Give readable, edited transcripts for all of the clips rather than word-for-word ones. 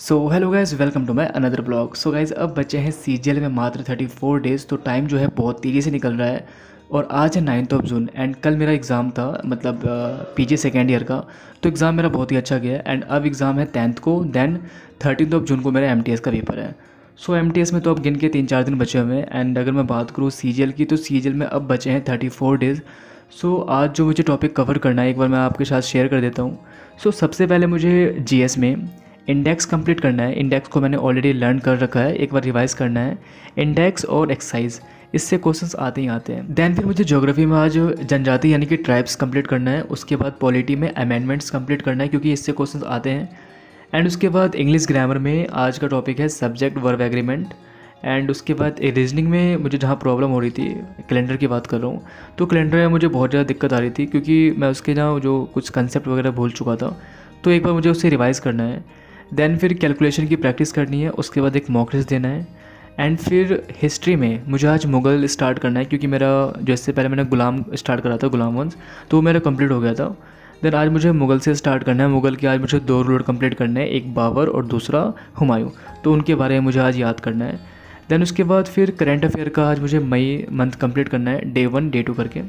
So hello guys, welcome to my another blog. So guys, अब बचे हैं CGL में मात्र 34 डेज़। तो टाइम जो है बहुत तेज़ी से निकल रहा है। और आज है 9th ऑफ जून एंड कल मेरा एग्ज़ाम था, मतलब पीजी सेकेंड ईयर का। तो एग्ज़ाम मेरा बहुत ही अच्छा गया एंड अब एग्ज़ाम है 10th को, देन 13th ऑफ जून को मेरा एमटीएस का पेपर है। सो एमटीएस में तो अब गिन के 3-4 दिन बचे हुए हैं। एंड अगर मैं बात करूँ सीजीएल की, तो सीजीएल में अब बचे हैं 34 डेज़। सो आज जो मुझे टॉपिक कवर करना है एक बार मैं आपके साथ शेयर कर देता हूँ। सो सबसे पहले मुझे जीएस में इंडेक्स कंप्लीट करना है। इंडेक्स को मैंने ऑलरेडी लर्न कर रखा है, एक बार रिवाइज़ करना है। इंडेक्स और एक्सरसाइज, इससे क्वेश्चंस आते ही आते हैं। देन फिर मुझे ज्योग्राफी में आज जनजाति यानी कि ट्राइब्स कंप्लीट करना है। उसके बाद पॉलिटी में अमेंडमेंट्स कंप्लीट करना है क्योंकि इससे क्वेश्चंस आते हैं। एंड उसके बाद इंग्लिश ग्रामर में आज का टॉपिक है सब्जेक्ट वर्ब एग्रीमेंट। एंड उसके बाद रीजनिंग में मुझे जहाँ प्रॉब्लम हो रही थी, कैलेंडर की बात कर रहा हूँ, तो कैलेंडर में मुझे बहुत ज़्यादा दिक्कत आ रही थी क्योंकि मैं उसके जहाँ जो कुछ कंसेप्ट वगैरह भूल चुका था। तो एक बार मुझे उसे रिवाइज़ करना है। देन फिर कैलकुलेशन की प्रैक्टिस करनी है। उसके बाद एक मॉक टेस्ट देना है। एंड फिर हिस्ट्री में मुझे आज मुग़ल स्टार्ट करना है क्योंकि मेरा जो इससे पहले मैंने गुलाम स्टार्ट करा था, गुलाम वंश, तो वो मेरा कंप्लीट हो गया था। देन आज मुझे मुग़ल से स्टार्ट करना है। मुग़ल के आज मुझे 2 रूलर कंप्लीट करने हैं, एक बाबर और दूसरा हुमायूं। तो उनके बारे में मुझे आज याद करना है। देन उसके बाद फिर करंट अफेयर का आज मुझे मई मंथ कंप्लीट करना है, डे 1 डे 2 करके।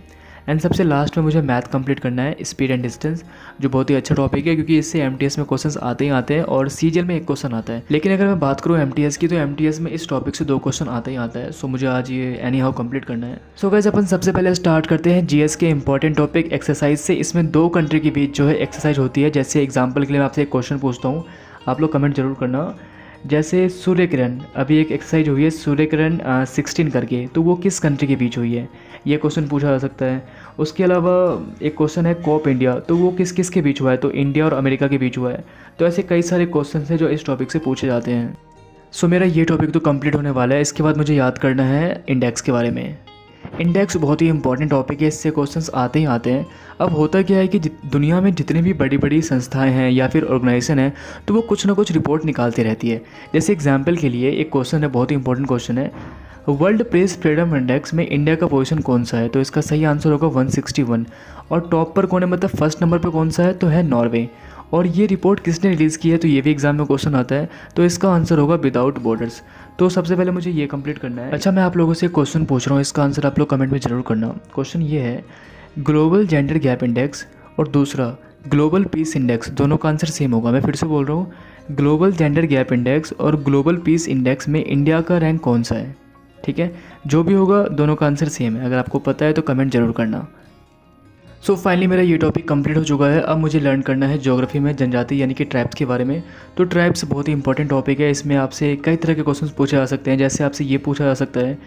एंड सबसे लास्ट में मुझे मैथ कंप्लीट करना है, स्पीड एंड डिस्टेंस, जो बहुत ही अच्छा टॉपिक है क्योंकि इससे एमटीएस में क्वेश्चंस आते ही आते हैं और सीजीएल में एक क्वेश्चन आता है। लेकिन अगर मैं बात करूँ एमटीएस की, तो एमटीएस में इस टॉपिक से 2 क्वेश्चन आता ही आता है। सो मुझे आज ये एनी हाउ कंप्लीट करना है। सो गाइस, अपन सबसे पहले स्टार्ट करते हैं जीएस के इंपॉर्टेंट टॉपिक एक्सरसाइज से। इसमें 2 कंट्री के बीच जो है एक्सरसाइज होती है। जैसे एग्जाम्पल के लिए मैं आपसे एक क्वेश्चन पूछता हूँ, आप लोग कमेंट जरूर करना। जैसे सूर्य किरण, अभी एक एक्सरसाइज हुई है सूर्य किरण 16 करके, तो वो किस कंट्री के बीच हुई है, ये क्वेश्चन पूछा जा सकता है। उसके अलावा एक क्वेश्चन है कोप इंडिया, तो वो किस किस के बीच हुआ है, तो इंडिया और अमेरिका के बीच हुआ है। तो ऐसे कई सारे क्वेश्चन हैं जो इस टॉपिक से पूछे जाते हैं। सो मेरा ये टॉपिक तो कंप्लीट होने वाला है। इसके बाद मुझे याद करना है इंडेक्स के बारे में। इंडेक्स बहुत ही इंपॉर्टेंट टॉपिक है, इससे क्वेश्चंस आते ही आते हैं। अब होता क्या है कि दुनिया में जितनी भी बड़ी बड़ी संस्थाएं हैं या फिर ऑर्गेनाइजेशन है, तो वो कुछ ना कुछ रिपोर्ट निकालती रहती है। जैसे एग्जांपल के लिए एक क्वेश्चन है, बहुत ही इंपॉर्टेंट क्वेश्चन है, वर्ल्ड प्रेस फ्रीडम इंडेक्स में इंडिया का पोजीशन कौन सा है, तो इसका सही आंसर होगा 161। और टॉप पर कौन है, मतलब फर्स्ट नंबर पर कौन सा है, तो है नॉर्वे। और ये रिपोर्ट किसने रिलीज़ की है, तो ये भी एग्जाम में क्वेश्चन आता है। तो इसका आंसर होगा विदाउट बॉर्डर्स। तो सबसे पहले मुझे ये कंप्लीट करना है। अच्छा, मैं आप लोगों से एक क्वेश्चन पूछ रहा हूँ, इसका आंसर आप लोग कमेंट में ज़रूर करना। क्वेश्चन ये है, ग्लोबल जेंडर गैप इंडेक्स और दूसरा ग्लोबल पीस इंडेक्स, दोनों का आंसर सेम होगा। मैं फिर से बोल रहा हूँ, ग्लोबल जेंडर गैप इंडेक्स और ग्लोबल पीस इंडेक्स में इंडिया का रैंक कौन सा है। ठीक है, जो भी होगा दोनों का आंसर सेम है। अगर आपको पता है तो कमेंट जरूर करना। सो फाइनली मेरा ये टॉपिक कंप्लीट हो चुका है। अब मुझे लर्न करना है ज्योग्राफी में जनजाति यानी कि ट्राइब्स के बारे में। तो ट्राइब्स बहुत ही इंपॉर्टेंट टॉपिक है। इसमें आपसे कई तरह के क्वेश्चंस पूछे जा सकते हैं। जैसे आपसे ये पूछा जा सकता है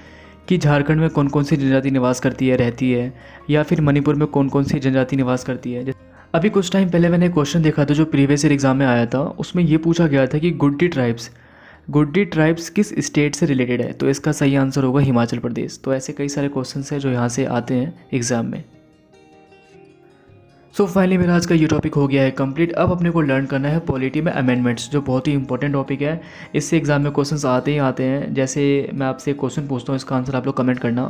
कि झारखंड में कौन कौन सी जनजाति निवास करती है, रहती है, या फिर मणिपुर में कौन कौन सी जनजाति निवास करती है। अभी कुछ टाइम पहले मैंने क्वेश्चन देखा था जो प्रीवियस ईयर एग्जाम में आया था। उसमें ये पूछा गया था कि गुड्डी ट्राइब्स किस स्टेट से रिलेटेड है, तो इसका सही आंसर होगा हिमाचल प्रदेश। तो ऐसे कई सारे क्वेश्चन हैं जो यहाँ से आते हैं एग्जाम में। सो फाइनली मेरा आज का ये टॉपिक हो गया है कंप्लीट। अब अपने को लर्न करना है पॉलिटी में अमेंडमेंट्स, जो बहुत ही इंपॉर्टेंट टॉपिक है। इससे एग्जाम में क्वेश्चंस आते ही आते हैं। जैसे मैं आपसे एक क्वेश्चन पूछता हूँ, इसका आंसर आप लोग कमेंट करना।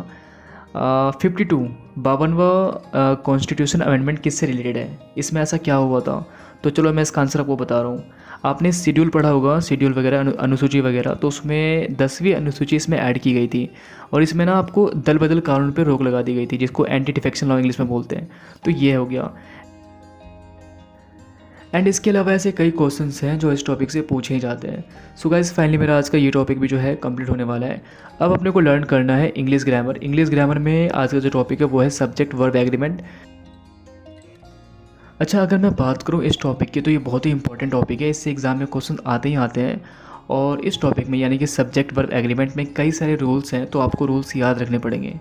52 52वां कॉन्स्टिट्यूशन अमेंडमेंट किससे रिलेटेड है, इसमें ऐसा क्या हुआ था। तो चलो मैं इसका आंसर आपको बता रहा हूँ। आपने शेड्यूल पढ़ा होगा, शेड्यूल वगैरह, अनुसूची वगैरह, तो उसमें 10वीं अनुसूची इसमें ऐड की गई थी। और इसमें ना आपको दल बदल कानून पर रोक लगा दी गई थी, जिसको एंटी डिफेक्शन लॉ इंग्लिश में बोलते हैं। तो ये हो गया। एंड इसके अलावा ऐसे कई क्वेश्चंस हैं जो इस टॉपिक से पूछे ही जाते हैं। सो गाइस, फाइनली मेरा आज का ये टॉपिक भी जो है कंप्लीट होने वाला है। अब अपने को लर्न करना है इंग्लिश ग्रामर। इंग्लिश ग्रामर में आज का जो टॉपिक है वो है सब्जेक्ट वर्ब एग्रीमेंट। अच्छा, अगर मैं बात करूँ इस टॉपिक की, तो ये बहुत ही इंपॉर्टेंट टॉपिक है। इससे एग्जाम में क्वेश्चन आते ही आते हैं। और इस टॉपिक में यानी कि सब्जेक्ट वर्ब एग्रीमेंट में कई सारे रूल्स हैं, तो आपको रूल्स याद रखने पड़ेंगे।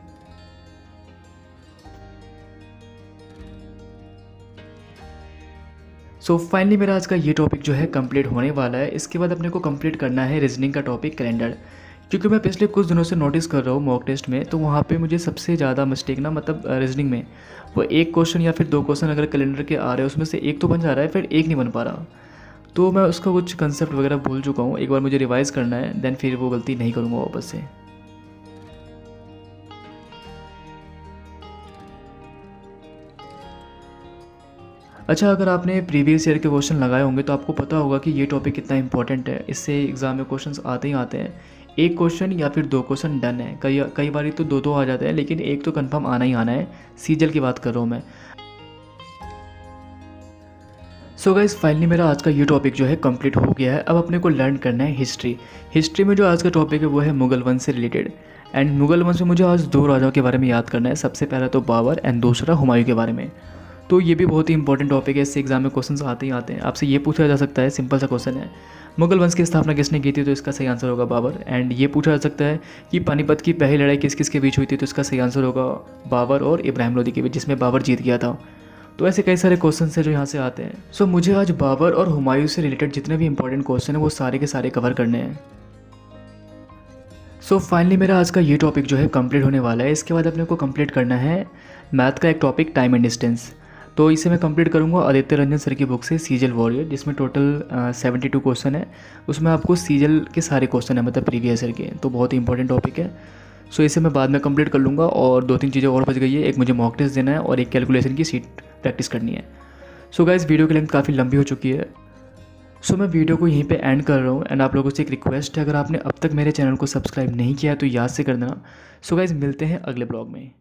सो फाइनली मेरा आज का ये टॉपिक जो है कंप्लीट होने वाला है। इसके बाद अपने को कंप्लीट करना है रीजनिंग का टॉपिक कैलेंडर। क्योंकि मैं पिछले कुछ दिनों से नोटिस कर रहा हूँ मॉक टेस्ट में, तो वहाँ पे मुझे सबसे ज़्यादा मिस्टेक ना, मतलब रीजनिंग में वो एक क्वेश्चन या फिर 2 क्वेश्चन अगर कैलेंडर के आ रहे हैं, उसमें से एक तो बन जा रहा है, फिर एक नहीं बन पा रहा। तो मैं उसका कुछ कंसेप्ट वगैरह भूल चुका हूँ। एक बार मुझे रिवाइज़ करना है, देन फिर वो गलती नहीं करूँगा वापस से। अच्छा, अगर आपने प्रीवियस ईयर के क्वेश्चन लगाए होंगे तो आपको पता होगा कि ये टॉपिक कितना इंपॉर्टेंट है। इससे एग्ज़ाम में क्वेश्चंस आते ही आते हैं। एक क्वेश्चन या फिर दो क्वेश्चन डन है, कई कई बार तो दो आ जाते हैं, लेकिन एक तो कंफर्म आना ही आना है। सीजल की बात कर रहा हूँ मैं। सो गाइस, फाइनली मेरा आज का ये टॉपिक जो है कंप्लीट हो गया है। अब अपने को लर्न करना है हिस्ट्री। हिस्ट्री में जो आज का टॉपिक है वो है मुगल वंश से रिलेटेड। एंड मुगल वंश में मुझे आज दो राजाओं के बारे में याद करना है। सबसे पहला तो बाबर एंड दूसरा हुमायूं के बारे में। तो ये भी बहुत ही इंपॉर्टेंट टॉपिक है। इससे एग्जाम में क्वेश्चंस आते ही आते हैं। आपसे ये पूछा जा सकता है, सिंपल सा क्वेश्चन है, मुगल वंश की स्थापना किसने की थी? तो इसका सही आंसर होगा बाबर। एंड ये पूछा जा सकता है कि पानीपत की पहली लड़ाई किस किस के बीच हुई थी? तो इसका सही आंसर होगा बाबर और इब्राहिम लोदी के बीच, जिसमें बाबर जीत गया था। तो ऐसे कई सारे क्वेश्चन हैं जो यहाँ से आते हैं। सो मुझे आज बाबर और हुमायूं से रिलेटेड जितने भी इंपॉर्टेंट क्वेश्चन हैं वो सारे के सारे कवर करने हैं। सो फाइनली मेरा आज का ये टॉपिक जो है कंप्लीट होने वाला है। इसके बाद अपने को कंप्लीट करना है मैथ का एक टॉपिक, टाइम एंड डिस्टेंस। तो इसे मैं कंप्लीट करूँगा आदित्य रंजन सर की बुक से, सीजल वॉरियर, जिसमें टोटल 72 क्वेश्चन है। उसमें आपको सीजल के सारे क्वेश्चन है, मतलब प्रीवियस ईयर के। तो बहुत ही इंपॉर्टेंट टॉपिक है। सो इसे मैं बाद में कंप्लीट कर लूँगा। और दो तीन चीज़ें और बच गई है। एक मुझे मॉक टेस्ट देना है और एक कैलकुलेशन की सीट प्रैक्टिस करनी है। सो गाइस, वीडियो की लेंथ काफ़ी लंबी हो चुकी है। सो मैं वीडियो को यहीं पे एंड कर रहा हूँ। एंड आप लोगों से एक रिक्वेस्ट है, अगर आपने अब तक मेरे चैनल को सब्सक्राइब नहीं किया है तो याद से कर देना। सो गाइस, मिलते हैं अगले ब्लॉग में।